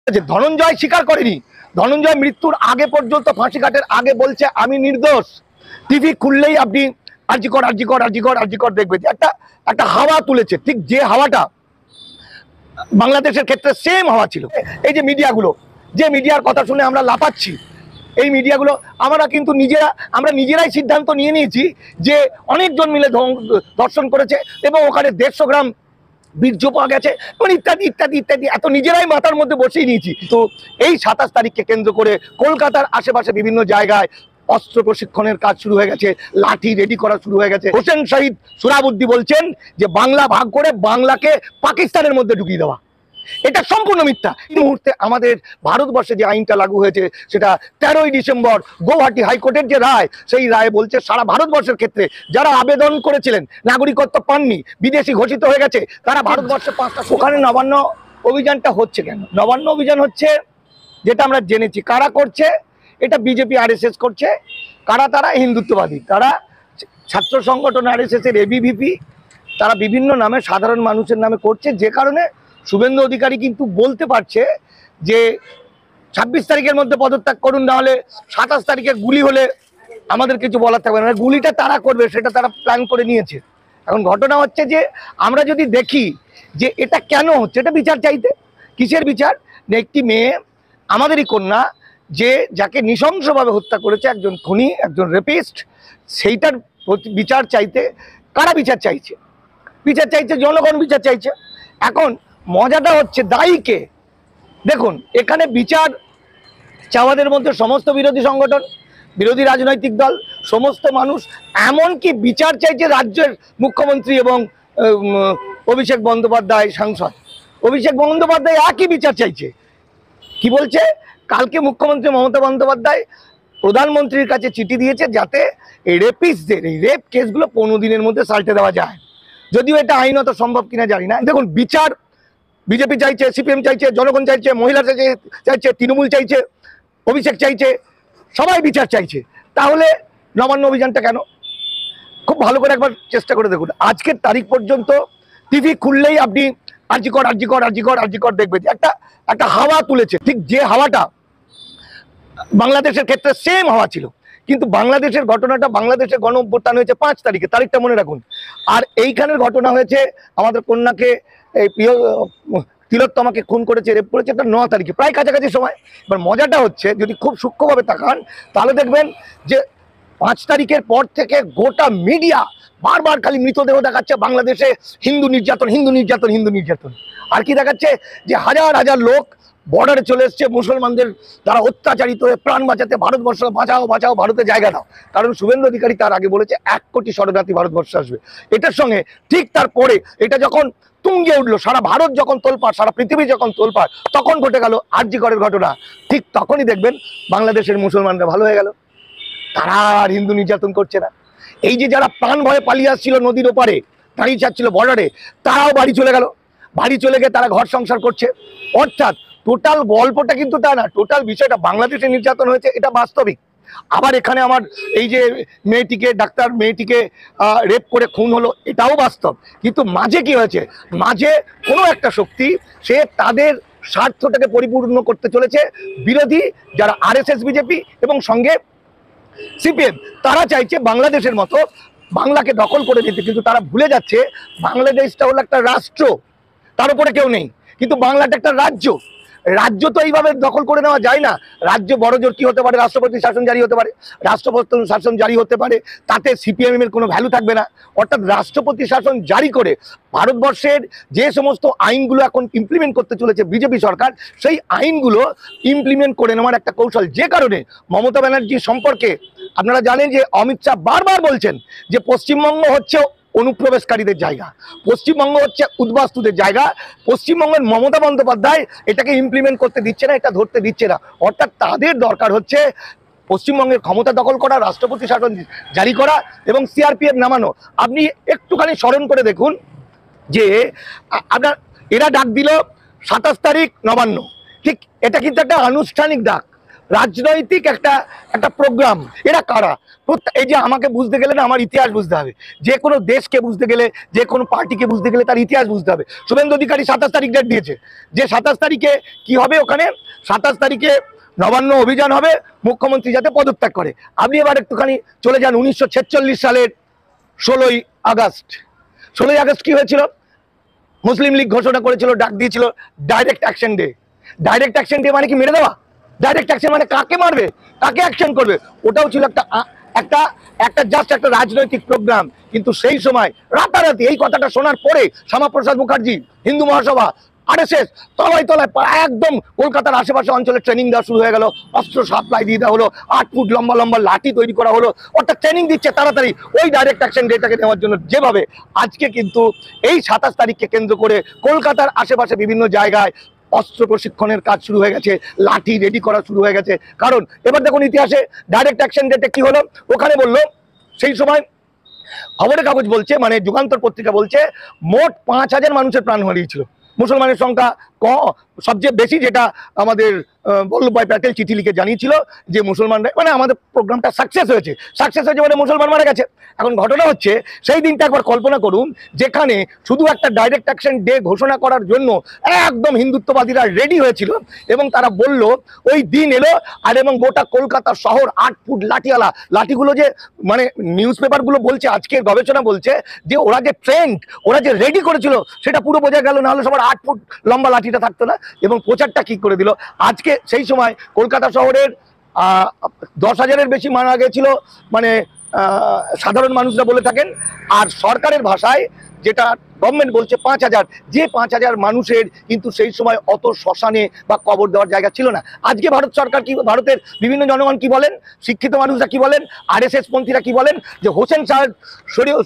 ধনঞ্জয় স্বীকার করেনি। ধনঞ্জয় মৃত্যুর আগে পর্যন্ত ফাঁসি কাটের আগে বলছে আমি নির্দোষ। টিভি খুললেই আপনি আরজিকর দেখবেন। একটা একটা হাওয়া তুলেছে, ঠিক যে হাওয়াটা বাংলাদেশের ক্ষেত্রে সেম হাওয়া ছিল। এই যে মিডিয়াগুলো, যে মিডিয়ার কথা শুনে আমরা লাফাচ্ছি, এই মিডিয়াগুলো আমরা নিজেরাই সিদ্ধান্ত নিয়ে নিয়েছি যে অনেকজন মিলে ধর্ষণ করেছে এবং ওখানে 150 গ্রাম বীর্য পাওয়া গেছে এবং ইত্যাদি ইত্যাদি ইত্যাদি, এত নিজেরাই মাথার মধ্যে বসিয়ে নিয়েছি। তো এই 27 তারিখকে কেন্দ্র করে কলকাতার আশেপাশে বিভিন্ন জায়গায় অস্ত্র প্রশিক্ষণের কাজ শুরু হয়ে গেছে, লাঠি রেডি করা শুরু হয়ে গেছে। হোসেন শহীদ সোহরাবুদ্দি বলছেন যে বাংলা ভাগ করে বাংলাকে পাকিস্তানের মধ্যে ঢুকিয়ে দেওয়া, এটা সম্পূর্ণ মিথ্যা। এই মুহূর্তে আমাদের ভারতবর্ষে যে আইনটা লাগু হয়েছে সেটা 13ই ডিসেম্বর গৌহাটি হাইকোর্টের যে রায়, সেই রায় বলছে সারা ভারতবর্ষের ক্ষেত্রে যারা আবেদন করেছিলেন, নাগরিকত্ব পাননি, বিদেশি ঘোষিত হয়ে গেছে, তারা ভারতবর্ষে 5টা। ওখানে নবান্ন অভিযানটা হচ্ছে কেন? নবান্ন অভিযান হচ্ছে, যেটা আমরা জেনেছি কারা করছে, এটা বিজেপি আরএসএস করছে। কারা? তারা হিন্দুত্ববাদী, তারা ছাত্র সংগঠন আরএসএস এর এবিভিপি, তারা বিভিন্ন নামে সাধারণ মানুষের নামে করছে। যে কারণে শুভেন্দু অধিকারী কিন্তু বলতে পারছে যে 26 তারিখের মধ্যে পদত্যাগ করুন, না হলে 27 তারিখে গুলি হলে আমাদের কিছু বলার থাকবে না। গুলিটা তারা করবে, সেটা তারা প্ল্যান করে নিয়েছে। এখন ঘটনা হচ্ছে যে আমরা যদি দেখি যে এটা কেন হচ্ছে, এটা বিচার চাইতে। কিসের বিচার? একটি মেয়ে, আমাদেরই কন্যা, যাকে নৃশংসভাবে হত্যা করেছে একজন খুনি, একজন রেপিস্ট, সেইটার বিচার চাইতে কারা বিচার চাইছে? বিচার চাইছে জনগণ, বিচার চাইছে। এখন মজাটা হচ্ছে দায়ীকে দেখুন, এখানে বিচার চাওয়াদের মধ্যে সমস্ত বিরোধী সংগঠন, বিরোধী রাজনৈতিক দল, সমস্ত মানুষ, এমনকি বিচার চাইছে রাজ্যের মুখ্যমন্ত্রী এবং অভিষেক বন্দ্যোপাধ্যায় সাংসদ। অভিষেক বন্দ্যোপাধ্যায় একই বিচার চাইছে। কি বলছে? কালকে মুখ্যমন্ত্রী মমতা বন্দ্যোপাধ্যায় প্রধানমন্ত্রীর কাছে চিঠি দিয়েছে যাতে এই রেপিস্টদের, এই রেপ কেসগুলো 15 দিনের মধ্যে সাল্টে দেওয়া যায়। যদিও এটা আইনত সম্ভব কিনা জানি না। দেখুন, বিচার বিজেপি চাইছে, সিপিএম চাইছে, জনগণ চাইছে, মহিলা চাইছে, তৃণমূল চাইছে, অভিষেক চাইছে, সবাই বিচার চাইছে। তাহলে নবান্ন অভিযানটা কেন? খুব ভালো করে একবার চেষ্টা করে দেখুন। আজকের তারিখ পর্যন্ত টিভি খুললেই আপনি আরজিকর দেখবেন। একটা একটা হাওয়া তুলেছে, ঠিক যে হাওয়াটা বাংলাদেশের ক্ষেত্রে সেম হাওয়া ছিল। কিন্তু বাংলাদেশের ঘটনাটা, বাংলাদেশের গণ অভ্যুত্থান হয়েছে 5 তারিখে, তারিখটা মনে রাখুন। আর এইখানের ঘটনা হয়েছে আমাদের কন্যাকে, এই প্রিয় তিলোত্তমাকে খুন করেছে, রেপ করেছে, এটা 9 তারিখে, প্রায় কাছাকাছি সময়। এবার মজাটা হচ্ছে, যদি খুব সূক্ষ্মভাবে তাকান তাহলে দেখবেন যে 5 তারিখের পর থেকে গোটা মিডিয়া বারবার খালি মৃতদেহ দেখাচ্ছে, বাংলাদেশে হিন্দু নির্যাতন, হিন্দু নির্যাতন, হিন্দু নির্যাতন। আর কি দেখাচ্ছে? যে হাজার হাজার লোক বর্ডারে চলে এসছে মুসলমানদের দ্বারা অত্যাচারিত হয়ে প্রাণ বাঁচাতে। ভারতবর্ষ বাঁচাও, বাঁচাও, ভারতে জায়গা দাও। কারণ শুভেন্দু অধিকারী তার আগে বলেছে 1 কোটি শরণার্থী ভারতবর্ষে আসবে। এটার সঙ্গে ঠিক তারপরে এটা যখন তুঙ্গে উঠলো, সারা ভারত যখন তোলপাড়, সারা পৃথিবী যখন তোলপাড়, তখন ঘটে গেল আরজিকরের ঘটনা। ঠিক তখনই দেখবেন বাংলাদেশের মুসলমানরা ভালো হয়ে গেল, তারা আর হিন্দু নির্যাতন করছে না। এই যে যারা প্রাণ ভয়ে পালিয়ে আসছিল নদীর ওপারে, দাঁড়িয়ে যাচ্ছিল বর্ডারে, তারাও বাড়ি চলে গেল। বাড়ি চলে গিয়ে তারা ঘর সংসার করছে। অর্থাৎ টোটাল গল্পটা কিন্তু তা না, টোটাল বিষয়টা বাংলাদেশে নির্যাতন হয়েছে, এটা বাস্তবিক। আবার এখানে আমার এই যে ডাক্তার মেয়েটিকে রেপ করে খুন হলো, এটাও বাস্তব। কিন্তু মাঝে কি হয়েছে? মাঝে কোনো একটা শক্তি, সে তাদের স্বার্থটাকে পরিপূর্ণ করতে চলেছে। বিরোধী যারা আরএসএস, বিজেপি এবং সঙ্গে সিপিএম, তারা চাইছে বাংলাদেশের মতো বাংলাকে দখল করে দিতে। কিন্তু তারা ভুলে যাচ্ছে বাংলাদেশটা হলো একটা রাষ্ট্র, তার উপরে কেউ নেই। কিন্তু বাংলাটা একটা রাজ্য। রাজ্য তো এইভাবে দখল করে নেওয়া যায় না। রাজ্য বড় জোর কি হতে পারে? রাষ্ট্রপতি শাসন জারি হতে পারে, রাষ্ট্রপতি শাসন জারি হতে পারে, তাতে সিপিএম এর কোনো ভ্যালু থাকবে না। অর্থাৎ রাষ্ট্রপতি শাসন জারি করে ভারতবর্ষের যে সমস্ত আইনগুলো এখন ইমপ্লিমেন্ট করতে চলেছে বিজেপি সরকার, সেই আইনগুলো ইমপ্লিমেন্ট করে নেওয়ার একটা কৌশল। যে কারণে মমতা ব্যানার্জি সম্পর্কে আপনারা জানেন যে অমিত শাহ বারবার বলছেন যে পশ্চিমবঙ্গ হচ্ছে অনুপ্রবেশকারীদের জায়গা, পশ্চিমবঙ্গ হচ্ছে উদ্বাস্তুদের জায়গা। পশ্চিমবঙ্গের মমতা বন্দ্যোপাধ্যায় এটাকে ইমপ্লিমেন্ট করতে দিচ্ছে না, এটা ধরতে দিচ্ছে না। অর্থাৎ তাদের দরকার হচ্ছে পশ্চিমবঙ্গের ক্ষমতা দখল করা, রাষ্ট্রপতি শাসন জারি করা এবং সিআরপিএফ নামানো। আপনি একটুখানি স্মরণ করে দেখুন যে আপনার এরা ডাক দিল 27 তারিখ নবান্ন, ঠিক এটা কিন্তু একটা আনুষ্ঠানিক ডাক। রাজনৈতিক একটা একটা প্রোগ্রাম। এরা কারা? এই যে আমাকে বুঝতে গেলে না আমার ইতিহাস বুঝতে হবে, যে কোনো দেশকে বুঝতে গেলে, যে কোনো পার্টিকে বুঝতে গেলে তার ইতিহাস বুঝতে হবে। শুভেন্দু অধিকারী 27 তারিখ ডেট দিয়েছে, যে 27 তারিখে কি হবে, ওখানে 27 তারিখে নবান্ন অভিযান হবে, মুখ্যমন্ত্রী যাতে পদত্যাগ করে। আপনি এবার একটুখানি চলে যান 1946 সালের 16ই আগস্ট। 16ই আগস্ট কি হয়েছিল? মুসলিম লীগ ঘোষণা করেছিল, ডাক দিয়েছিল direct action day. Direct action day মানে কি? মেরে দেওয়া। ডাইরেক্ট অ্যাকশন মানে কাকে মারবে, কাকে অ্যাকশন করবে, ওটাও ছিল একটা একটা একটা জাস্ট একটা রাজনৈতিক প্রোগ্রাম। কিন্তু সেই সময় রাতারাতি এই কথাটা শোনার পরে শ্যামাপ্রসাদ মুখার্জি, হিন্দু মহাসভা, আরএসএস তলায় তলায় একদম কলকাতার আশেপাশে অঞ্চলে ট্রেনিং দেওয়া শুরু হয়ে গেল। অস্ত্র সাপ্লাই দিয়ে দেওয়া হলো, 8 ফুট লম্বা লম্বা লাঠি তৈরি করা হলো, অর্থাৎ ট্রেনিং দিচ্ছে তাড়াতাড়ি ওই ডাইরেক্ট অ্যাকশন ডেটাকে নেওয়ার জন্য। যেভাবে আজকে কিন্তু এই 27 তারিখকে কেন্দ্র করে কলকাতার আশেপাশে বিভিন্ন জায়গায় অস্ত্র প্রশিক্ষণের কাজ শুরু হয়ে গেছে, লাঠি রেডি করা শুরু হয়ে গেছে। কারণ এবার দেখুন ইতিহাসে ডাইরেক্ট অ্যাকশন ডেটে কি হলো, ওখানে বললো সেই সময় খবরের কাগজ বলছে, মানে যুগান্তর পত্রিকা বলছে, মোট 5000 মানুষের প্রাণ হারিয়েছিল। মুসলমানের সংখ্যা সবচেয়ে বেশি, যেটা আমাদের বল্লভভাই প্যাটেল চিঠি লিখে জানিয়েছিল যে মুসলমানরা, মানে আমাদের প্রোগ্রামটা সাকসেস হয়েছে মানে মুসলমান মারা গেছে। এখন ঘটনা হচ্ছে সেই দিনটা একবার কল্পনা করুন, যেখানে শুধু একটা ডাইরেক্ট অ্যাকশন ডে ঘোষণা করার জন্য একদম হিন্দুত্ববাদীরা রেডি হয়েছিল, এবং তারা বলল ওই দিন এলো, আর এবং গোটা কলকাতা শহর 8 ফুট লাঠিওয়ালা, লাঠিগুলো যে মানে নিউজ পেপারগুলো বলছে, আজকের গবেষণা বলছে যে ওরা যে ট্রেন্ড, ওরা যে রেডি করেছিল সেটা পুরো বোঝা গেল, না হলে সবার 8 ফুট লম্বা লাঠিটা থাকতো না। এবং প্রচারটা কি করে দিল, আজকে সেই সময় কলকাতা শহরের 10,000-এর বেশি মারা গেছিল, মানে সাধারণ মানুষরা বলে থাকেন, আর সরকারের ভাষায় যেটা গভর্নমেন্ট বলছে 5,000। যে 5,000 মানুষের কিন্তু সেই সময় অত শ্মশানে বা কবর দেওয়ার জায়গা ছিল না। আজকে ভারত সরকার কি, ভারতের বিভিন্ন জনগণ কি বলেন, শিক্ষিত মানুষরা কি বলেন, আরএসএস পন্থীরা কি বলেন, যে হোসেন শাহ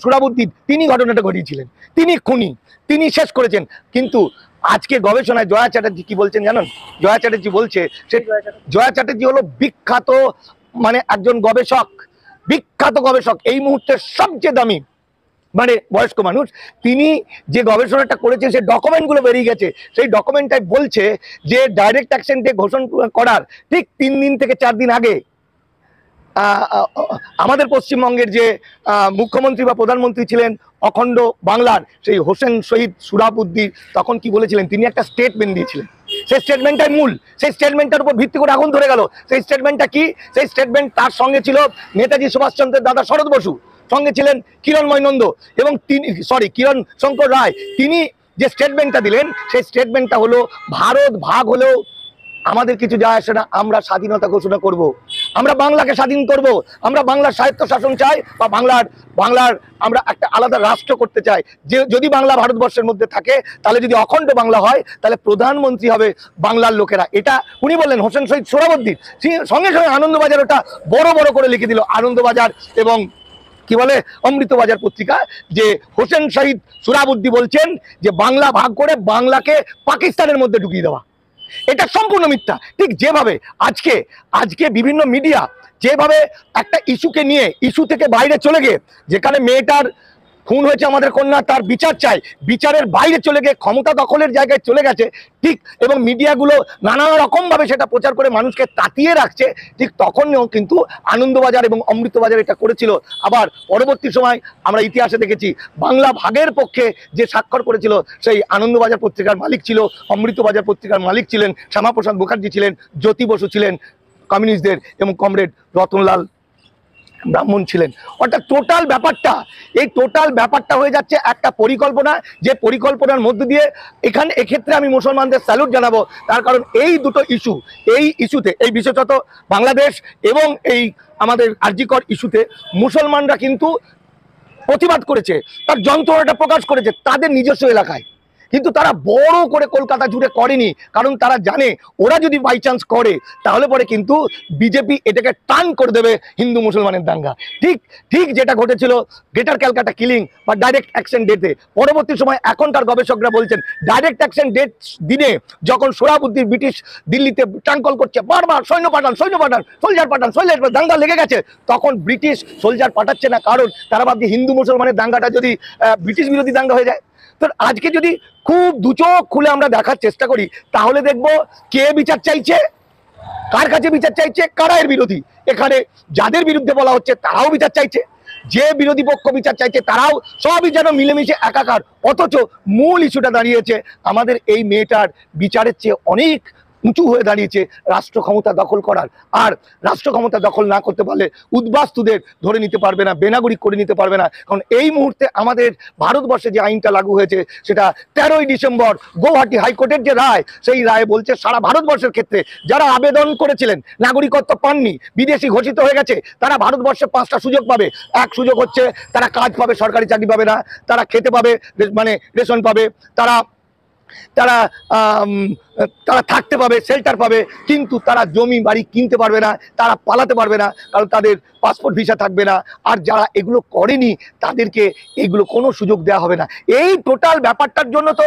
সুরাবুদ্দিন তিনি ঘটনাটা ঘটিয়েছিলেন, তিনি খুনি, তিনি শেষ করেছেন। কিন্তু আজকে গবেষণায় জয়া চ্যাটার্জি কি বলছেন জানেন? জয়া চ্যাটার্জি বলছে, জয়া চ্যাটার্জি হলো বিখ্যাত, মানে একজন গবেষক, বিখ্যাত গবেষক, এই মুহূর্তে সবচেয়ে দামি, মানে বয়স্ক মানুষ। তিনি যে গবেষণাটা করেছেন সেই ডকুমেন্টগুলো বেরিয়ে গেছে, সেই ডকুমেন্টটাই বলছে যে ডাইরেক্ট অ্যাকশন ডে ঘোষণা করার ঠিক 3 দিন থেকে 4 দিন আগে আমাদের পশ্চিমবঙ্গের যে মুখ্যমন্ত্রী বা প্রধানমন্ত্রী ছিলেন অখণ্ড বাংলার, সেই হোসেন শহীদ সুরাবুদ্দিন, তখন কি বলেছিলেন, তিনি একটা স্টেটমেন্ট দিয়েছিলেন। সেই স্টেটমেন্টটাই মূল, সেই স্টেটমেন্টটার উপর ভিত্তি করে আগুন ধরে গেল। সেই স্টেটমেন্টটা কি? সেই স্টেটমেন্ট, তার সঙ্গে ছিল নেতাজি সুভাষচন্দ্রের দাদা শরৎ বসু, সঙ্গে ছিলেন কিরণময় নন্দ, এবং কিরণ শঙ্কর রায়। তিনি যে স্টেটমেন্টটা দিলেন সেই স্টেটমেন্টটা হলো, ভারত ভাগ হলেও আমাদের কিছু যায় আসে না, আমরা স্বাধীনতা ঘোষণা করব, আমরা বাংলাকে স্বাধীন করব, আমরা বাংলার স্বায়ত্ত শাসন চাই, বা বাংলার আমরা একটা আলাদা রাষ্ট্র করতে চাই। যে যদি বাংলা ভারতবর্ষের মধ্যে থাকে, তাহলে যদি অখণ্ড বাংলা হয়, তাহলে প্রধানমন্ত্রী হবে বাংলার লোকেরা। এটা উনি বললেন, হোসেন শহীদ সোহরাবুদ্দিন। সঙ্গে সঙ্গে আনন্দবাজার ওটা বড় বড় করে লিখে দিল, আনন্দবাজার এবং কি বলে অমৃতবাজার পত্রিকা, যে হোসেন শহীদ সুহরাবুদ্দিন বলছেন যে বাংলা ভাগ করে বাংলাকে পাকিস্তানের মধ্যে ঢুকিয়ে দেওয়া। এটা সম্পূর্ণ মিথ্যা। ঠিক যেভাবে আজকে বিভিন্ন মিডিয়া যেভাবে একটা ইস্যুকে নিয়ে ইস্যু থেকে বাইরে চলে গিয়ে, যেখানে মেয়েটার খুন হয়েছে আমাদের কন্যা, তার বিচার চাই, বিচারের বাইরে চলে গিয়ে ক্ষমতা দখলের জায়গায় চলে গেছে, ঠিক, এবং মিডিয়াগুলো নানা রকমভাবে সেটা প্রচার করে মানুষকে তাতিয়ে রাখছে, ঠিক তখনও কিন্তু আনন্দবাজার এবং অমৃতবাজার এটা করেছিল। আবার পরবর্তী সময় আমরা ইতিহাসে দেখেছি, বাংলা ভাগের পক্ষে যে স্বাক্ষর করেছিল সেই আনন্দবাজার পত্রিকার মালিক ছিল, অমৃতবাজার পত্রিকার মালিক ছিলেন শ্যামাপ্রসাদ মুখার্জি ছিলেন, জ্যোতি বসু ছিলেন কমিউনিস্টদের, এবং কমরেড রতনলাল ব্রাহ্মণ ছিলেন। অর্থাৎ এই টোটাল ব্যাপারটা হয়ে যাচ্ছে একটা পরিকল্পনা, যে পরিকল্পনার মধ্য দিয়ে এক্ষেত্রে আমি মুসলমানদের স্যালুট জানাবো। তার কারণ এই দুটো ইস্যু, এই ইস্যুতে, এই বিশেষত বাংলাদেশ এবং এই আমাদের আরজিকর ইস্যুতে মুসলমানরা কিন্তু প্রতিবাদ করেছে, তার যন্ত্রণাটা প্রকাশ করেছে তাদের নিজস্ব এলাকায়, কিন্তু তারা বড় করে কলকাতা জুড়ে করেনি। কারণ তারা জানে ওরা যদি বাই চান্স করে, তাহলে পরে কিন্তু বিজেপি এটাকে টার্ন করে দেবে হিন্দু মুসলমানের দাঙ্গা। ঠিক যেটা ঘটেছিল গ্রেটার ক্যালকাটা কিলিং বা ডাইরেক্ট অ্যাকশন ডেতে। পরবর্তী সময় এখনকার গবেষকরা বলছেন, ডাইরেক্ট অ্যাকশন ডেট দিনে যখন সোহরাবুদ্দিন ব্রিটিশ দিল্লিতে টাঙ্কল করছে, বারবার সৈন্য পাঠান, সোলজার পাঠান, দাঙ্গা লেগে গেছে, তখন ব্রিটিশ সোলজার পাঠাচ্ছে না, কারণ তারা ভাবছে হিন্দু মুসলমানের দাঙ্গাটা যদি ব্রিটিশ বিরোধী দাঙ্গা হয়ে যায়। তো আজকে যদি খুব দুচোখ খুলে আমরা দেখার চেষ্টা করি, তাহলে দেখবো কে বিচার চাইছে কার কাছে বিচার চাইছে, কারা এর বিরোধী। এখানে যাদের বিরুদ্ধে বলা হচ্ছে তারাও বিচার চাইছে, যে বিরোধী পক্ষ বিচার চাইছে তারাও, সবই যেন মিলেমিশে একাকার। অথচ মূল ইস্যুটা দাঁড়িয়েছে আমাদের এই মেয়েটার বিচারের চেয়ে অনেক উঁচু হয়ে দাঁড়িয়েছে রাষ্ট্র ক্ষমতা দখল করার। আর রাষ্ট্র ক্ষমতা দখল না করতে পারলে উদ্বাস্তুদের ধরে নিতে পারবে না, বেনাগরিক করে নিতে পারবে না। কারণ এই মুহূর্তে আমাদের ভারতবর্ষে যে আইনটা লাগু হয়েছে সেটা 13ই ডিসেম্বর গৌহাটি হাইকোর্টের যে রায়, সেই রায় বলছে সারা ভারতবর্ষের ক্ষেত্রে যারা আবেদন করেছিলেন, নাগরিকত্ব পাননি, বিদেশি ঘোষিত হয়ে গেছে, তারা ভারতবর্ষে 5টা সুযোগ পাবে। এক সুযোগ হচ্ছে তারা কাজ পাবে, সরকারি চাকরি পাবে না, তারা খেতে পাবে, মানে রেশন পাবে, তারা তারা তারা থাকতে পাবে, শেল্টার পাবে, কিন্তু তারা জমি বাড়ি কিনতে পারবে না, তারা পালাতে পারবে না, কারণ তাদের পাসপোর্ট ভিসা থাকবে না। আর যারা এগুলো করেনি তাদেরকে এগুলো কোনো সুযোগ দেওয়া হবে না। এই টোটাল ব্যাপারটার জন্য তো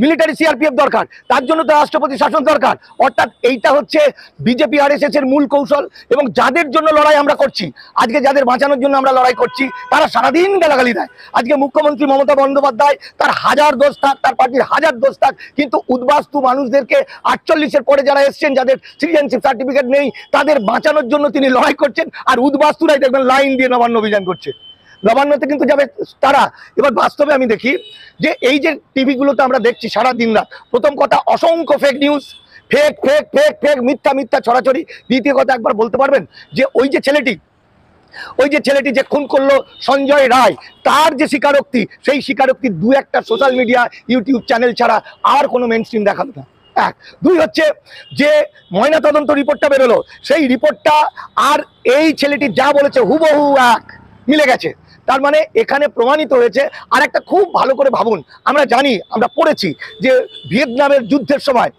মিলিটারি সিআরপিএফ দরকার, তার জন্য তো রাষ্ট্রপতি শাসন দরকার। অর্থাৎ এইটা হচ্ছে বিজেপি আরএসএস এর মূল কৌশল। এবং যাদের জন্য লড়াই আমরা করছি, আজকে যাদের বাঁচানোর জন্য আমরা লড়াই করছি, তারা সারাদিন গালাগালি দেয়। আজকে মুখ্যমন্ত্রী মমতা বন্দ্যোপাধ্যায়, তার হাজার দোষ থাক, তার পার্টির হাজার দোষ থাক, কিন্তু উদ্বাস্তু মানুষদেরকে 48-এর পরে যারা এসছেন, যাদের সিটিজেনশিপ সার্টিফিকেট নেই, তাদের বাঁচানোর জন্য তিনি লড়াই করছেন। আর উদ্বাস্তুরাই দেখবেন লাইন দিয়ে নবান্ন অভিযান করছে, নবান্নতে কিন্তু যাবে তারা। এবার বাস্তবে আমি দেখি যে এই যে টিভিগুলোতে আমরা দেখছি সারা দিন রাত, প্রথম কথা অসংখ্য fake news, fake fake fake fake মিথ্যা মিথ্যা ছড়াছড়ি। দ্বিতীয় কথা, একবার বলতে পারবেন যে ওই যে ছেলেটি যে খুন করলো সঞ্জয় রায়, তার যে স্বীকারোক্তি, সেই স্বীকারোক্তি 2-1টা সোশ্যাল মিডিয়া ইউটিউব চ্যানেল ছাড়া আর কোনো মেইন স্ট্রিম দেখালো না। এক। দুই হচ্ছে যে ময়নাতদন্ত রিপোর্টটা বেরোলো, সেই রিপোর্টটা আর এই ছেলেটি যা বলেছে হুবহু এক মিলে গেছে। তার মানে এখানে প্রমাণিত হয়েছে। আর একটা খুব ভালো করে ভাবুন, আমরা জানি, আমরা পড়েছি যে ভিয়েতনামের যুদ্ধের সময়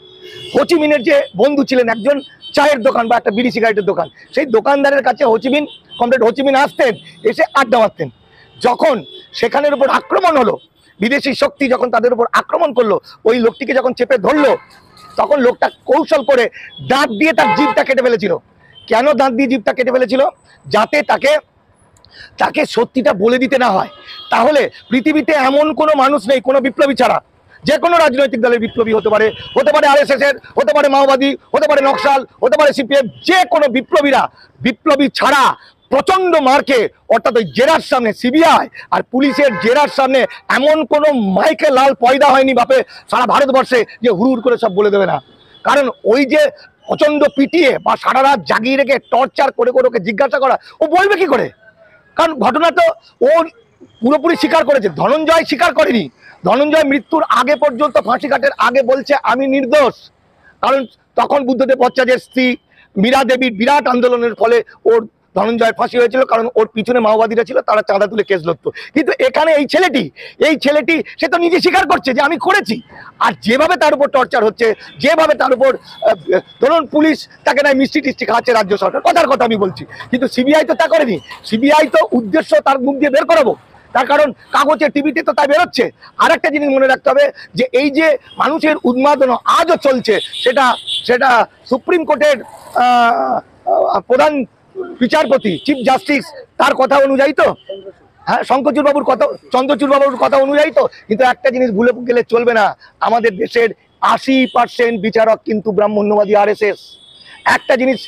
হোচিমিনের যে বন্ধু ছিলেন, একজন চায়ের দোকান বা একটা বিড়ি সিগারেটের দোকান, সেই দোকানদারের কাছে কমরেড হোচিমিন আসতেন, এসে আড্ডা মারতেন। যখন সেখানের উপর আক্রমণ হলো, বিদেশি শক্তি যখন তাদের উপর আক্রমণ করলো, ওই লোকটিকে যখন চেপে ধরলো, তখন লোকটা কৌশল করে দাঁত দিয়ে তার জিভটা কেটে ফেলেছিল। কেন দাঁত দিয়ে জিভটা কেটে ফেলেছিল? যাতে তাকে সত্যিটা বলে দিতে না হয়। তাহলে পৃথিবীতে এমন কোনো মানুষ নেই, কোনো বিপ্লবী ছাড়া, যে কোনো রাজনৈতিক দলের বিপ্লবী হতে পারে আরএসএস এর, হতে পারে মাওবাদী, হতে পারে নকশাল, হতে পারে সিপিএম, যে কোনো বিপ্লবী ছাড়া প্রচন্ড মার্কে, অর্থাৎ ওই জেরার সামনে, সিবিআই আর পুলিশের জেরার সামনে এমন কোনো মাইকে লাল পয়দা হয়নি বাপে সারা ভারতবর্ষে যে হুড় করে সব বলে দেবে না। কারণ ওই যে প্রচন্ড পিটিয়ে বা সারা রাত জাগিয়ে রেখে টর্চার করে ওকে জিজ্ঞাসা করা, ও বলবে কি করে? কারণ ঘটনা তো ও পুরোপুরি স্বীকার করেছে, ধনঞ্জয় স্বীকার করেনি। ধনঞ্জয় মৃত্যুর আগে পর্যন্ত, ফাঁসি কাটের আগে বলছে আমি নির্দোষ। কারণ তখন বুদ্ধদেব ভট্টাচার্যের স্ত্রী মীরা দেবীর বিরাট আন্দোলনের ফলে ধনঞ্জয় ফাঁসি হয়েছিল, কারণ ওর পিছনে মাওবাদীরা ছিল, তারা চাঁদা তুলে কেস লড়তো। কিন্তু এখানে এই ছেলেটি সে তো নিজে স্বীকার করছে যে আমি করেছি। আর যেভাবে তার উপর টর্চার হচ্ছে, যেভাবে তার উপর ধরুন পুলিশ তাকে নাই মিষ্টি টিষ্টি খাওয়াচ্ছে রাজ্য সরকার, কথার কথা আমি বলছি, কিন্তু সিবিআই তো তা করেনি। সিবিআই তো উদ্দেশ্য তার মুখ দিয়ে বের করাবো, তার কারণ কাগজে টিভিতে তো তাই বেরোচ্ছে। আর একটা জিনিস মনে রাখতে হবে যে এই যে মানুষের উন্মাদনা আজও চলছে, সেটা সুপ্রিম কোর্টের প্রধান বিচারপতি, চিফ জাস্টিস, তার কথা অনুযায়ী তো, হ্যাঁ, চন্দ্রচূড় বাবুর কথা অনুযায়ী তো। কিন্তু একটা জিনিস ভুলে গেলে চলবে না, আমাদের দেশের 80% বিচারক কিন্তু ব্রাহ্মণ্যবাদী আরএসএস। একটা জিনিস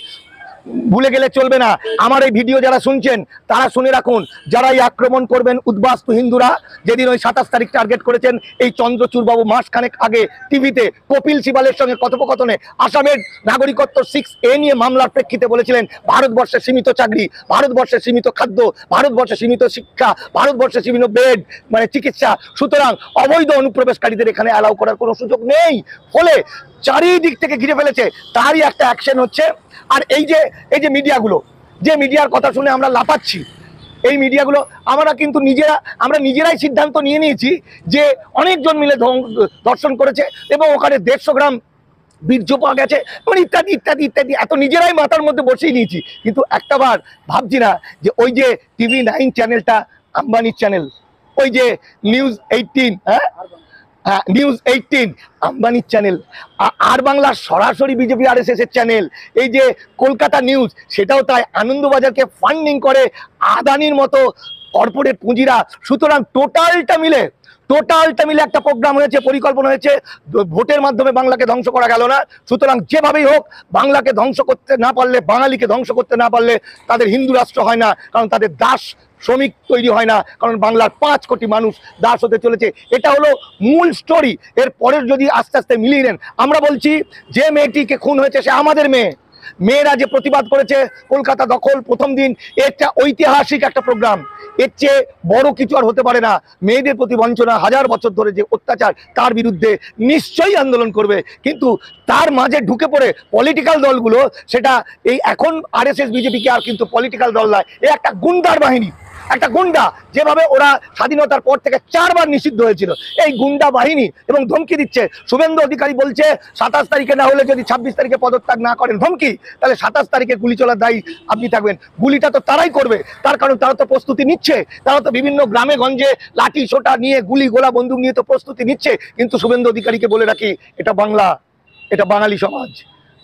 ভুলে গেলে চলবে না। আমার এই ভিডিও যারা শুনছেন তারা শুনে রাখুন, যারা এই আক্রমণ করবেন উদ্বাস্তু হিন্দুরা, যেদিন ওই 27 তারিখ টার্গেট করেছেন, এই চন্দ্রচূড় বাবু মাসখানেক আগে টিভিতে কপিল সিবালের সঙ্গে কথোপকথনে আসামের নাগরিকত্ব 6A নিয়ে মামলার প্রেক্ষিতে বলেছিলেন ভারতবর্ষে সীমিত চাকরি, ভারতবর্ষে সীমিত খাদ্য, ভারতবর্ষে সীমিত শিক্ষা, ভারতবর্ষে সীমিত বেড, মানে চিকিৎসা, সুতরাং অবৈধ অনুপ্রবেশকারীদের এখানে অ্যালাউ করার কোনো সুযোগ নেই। ফলে চারিদিক থেকে ঘিরে ফেলেছে, তারই একটা অ্যাকশন হচ্ছে। আর এই যে মিডিয়াগুলো, যে মিডিয়ার কথা শুনে আমরা লাফাচ্ছি, এই মিডিয়াগুলো আমরা নিজেরাই সিদ্ধান্ত নিয়ে নিয়েছি যে অনেকজন মিলে দর্শন করেছে এবং ওখানে 150 গ্রাম বীর্য পাওয়া গেছে, মানে ইত্যাদি ইত্যাদি ইত্যাদি, এত নিজেরাই মাথার মধ্যে বসিয়ে নিয়েছি। কিন্তু একটাবার ভাবছি না যে ওই যে TV9 চ্যানেলটা আম্বানির চ্যানেল, ওই যে নিউজ 18, নিউজ 18 আম্বানির চ্যানেল, আর বাংলার সরাসরি বিজেপি আরএসএস এর চ্যানেল, এই যে কলকাতা নিউজ, সেটাও তাই আনন্দবাজারকে ফান্ডিং করে আদানির মতো কর্পোরেট পুঁজিরা। সুতরাং টোটালটা মিলে একটা প্রোগ্রাম হয়েছে, পরিকল্পনা হয়েছে, ভোটের মাধ্যমে বাংলাকে ধ্বংস করা গেল না। সুতরাং যেভাবেই হোক বাংলাকে ধ্বংস করতে না পারলে, বাঙালিকে ধ্বংস করতে না পারলে তাদের হিন্দু রাষ্ট্র হয় না, কারণ তাদের দাস শ্রমিক তৈরি হয় না, কারণ বাংলার 5 কোটি মানুষ দাস হতে চলেছে। এটা হলো মূল স্টোরি। এর পরের যদি আস্তে আস্তে মিলিয়ে নেন, আমরা বলছি যে মেয়েটিকে খুন হয়েছে সে আমাদের মেয়েরা যে প্রতিবাদ করেছে কলকাতা দখল প্রথম দিন, এটা ঐতিহাসিক একটা প্রোগ্রাম। এর চেয়ে বড় কিছু আর হতে পারে না। মেয়েদের প্রতি বঞ্চনা, 1000 বছর ধরে যে অত্যাচার, তার বিরুদ্ধে নিশ্চয়ই আন্দোলন করবে। কিন্তু তার মাঝে ঢুকে পড়ে পলিটিক্যাল দলগুলো, সেটা এই এখন আরএসএস বিজেপিকে আর কিন্তু পলিটিক্যাল দল নয়, এ একটা গুন্ডার বাহিনী, একটা গুন্ডা। যেভাবে ওরা স্বাধীনতার পর থেকে 4 বার নিষিদ্ধ হয়েছিল, এই গুন্ডা বাহিনী, এবং ধমকি দিচ্ছে। শুভেন্দু অধিকারী বলছে 27 তারিখে না হলে যদি 26 তারিখে পদত্যাগ না করেন, ধমকি, তাহলে 27 তারিখে গুলি চলার দায়ী আপনি থাকবেন। গুলিটা তো তারাই করবে, তার কারণ তারা তো প্রস্তুতি নিচ্ছে, তারা তো বিভিন্ন গ্রামে গঞ্জে লাঠি সোটা নিয়ে, গুলি গোলা বন্দুক নিয়ে তো প্রস্তুতি নিচ্ছে। কিন্তু শুভেন্দু অধিকারীকে বলে রাখি, এটা বাংলা, এটা বাঙালি সমাজ।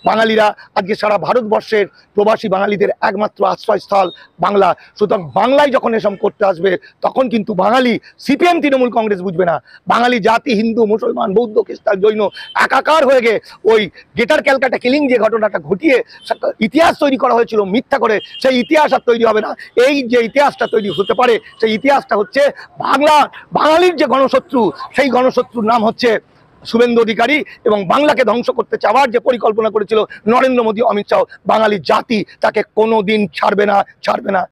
বাঙালিরা আজকে সারা ভারতবর্ষের প্রবাসী বাঙালিদের একমাত্র আশ্রয়স্থল বাংলা। সুতরাং বাংলায় যখন এসব করতে আসবে, তখন কিন্তু বাঙালি সিপিএম তৃণমূল কংগ্রেস বুঝবে না। বাঙালি জাতি হিন্দু মুসলমান বৌদ্ধ খ্রিস্টান জৈন একাকার হয়ে গে ওই গ্রেটার ক্যালকাটা কিলিং যে ঘটনাটা ঘটিয়ে ইতিহাস তৈরি করা হয়েছিল মিথ্যা করে, সেই ইতিহাস আর তৈরি হবে না। এই যে ইতিহাসটা তৈরি হতে পারে, সেই ইতিহাসটা হচ্ছে বাঙালির যে গণশত্রু, সেই গণশত্রুর নাম হচ্ছে শুভেন্দু অধিকারী, এবং বাংলাকে ধ্বংস করতে চাওয়ার যে পরিকল্পনা করেছিল নরেন্দ্র মোদী, অমিত শাহ, বাঙালি জাতি তাকে কোনোদিন ছাড়বে না।